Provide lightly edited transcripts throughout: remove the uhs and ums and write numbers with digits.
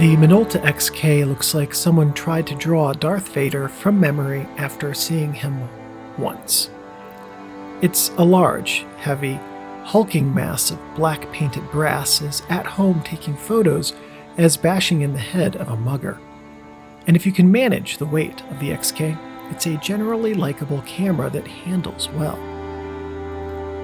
The Minolta XK looks like someone tried to draw Darth Vader from memory after seeing him once. It's a large, heavy, hulking mass of black painted brass is at home taking photos as bashing in the head of a mugger. And if you can manage the weight of the XK, it's a generally likable camera that handles well.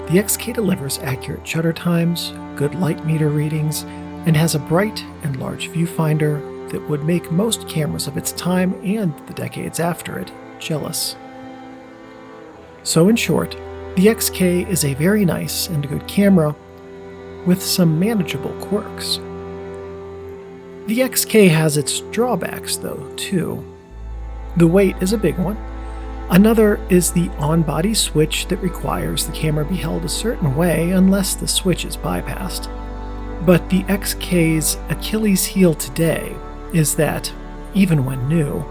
The XK delivers accurate shutter times, good light meter readings, and has a bright and large viewfinder that would make most cameras of its time and the decades after it jealous. So in short, the XK is a very nice and good camera with some manageable quirks. The XK has its drawbacks though, too. The weight is a big one. Another is the on-body switch that requires the camera be held a certain way unless the switch is bypassed. But the XK's Achilles heel today is that, even when new,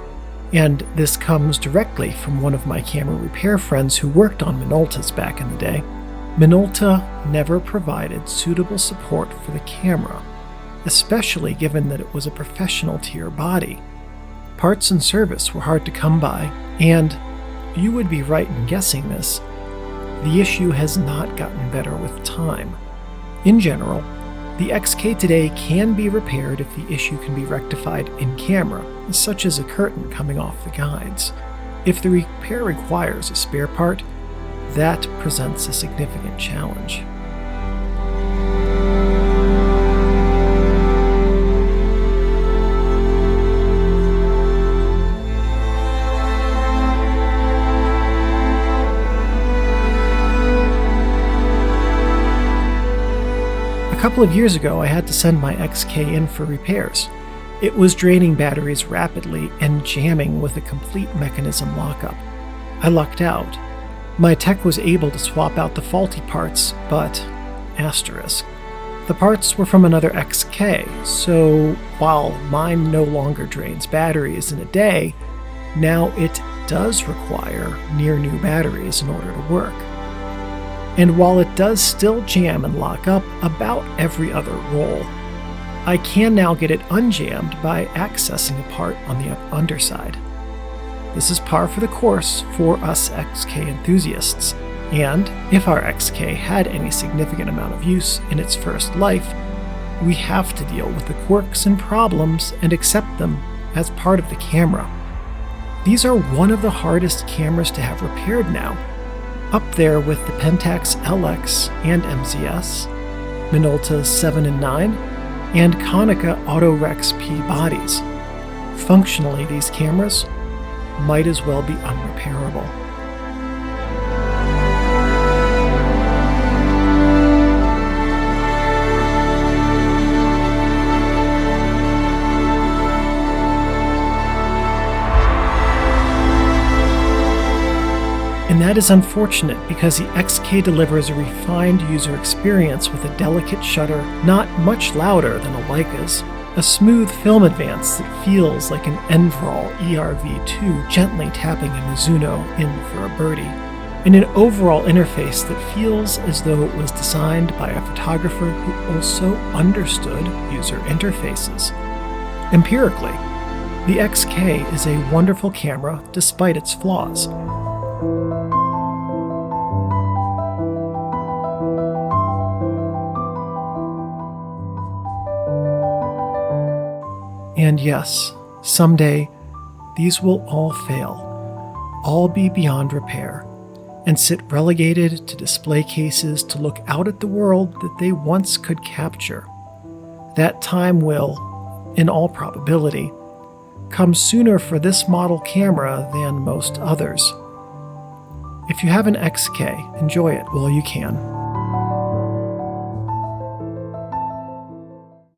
and this comes directly from one of my camera repair friends who worked on Minoltas back in the day, Minolta never provided suitable support for the camera, especially given that it was a professional tier body. Parts and service were hard to come by, and, you would be right in guessing this, the issue has not gotten better with time. In general, the XK today can be repaired if the issue can be rectified in camera, such as a curtain coming off the guides. If the repair requires a spare part, that presents a significant challenge. A couple of years ago, I had to send my XK in for repairs. It was draining batteries rapidly and jamming with a complete mechanism lockup. I lucked out. My tech was able to swap out the faulty parts, but asterisk. The parts were from another XK, so while mine no longer drains batteries in a day, now it does require near new batteries in order to work. And while it does still jam and lock up about every other roll, I can now get it unjammed by accessing a part on the underside. This is par for the course for us XK enthusiasts, and if our XK had any significant amount of use in its first life, we have to deal with the quirks and problems and accept them as part of the camera. These are one of the hardest cameras to have repaired now, up there with the Pentax LX and MZS, Minolta 7 and 9, and Konica Auto-Rex P bodies. Functionally, these cameras might as well be unrepairable. And that is unfortunate because the XK delivers a refined user experience with a delicate shutter not much louder than a Leica's, a smooth film advance that feels like an Envral ERV2 gently tapping a Mizuno in for a birdie, and an overall interface that feels as though it was designed by a photographer who also understood user interfaces. Empirically, the XK is a wonderful camera despite its flaws. And yes, someday, these will all fail, all be beyond repair, and sit relegated to display cases to look out at the world that they once could capture. That time will, in all probability, come sooner for this model camera than most others. If you have an XK, enjoy it while you can.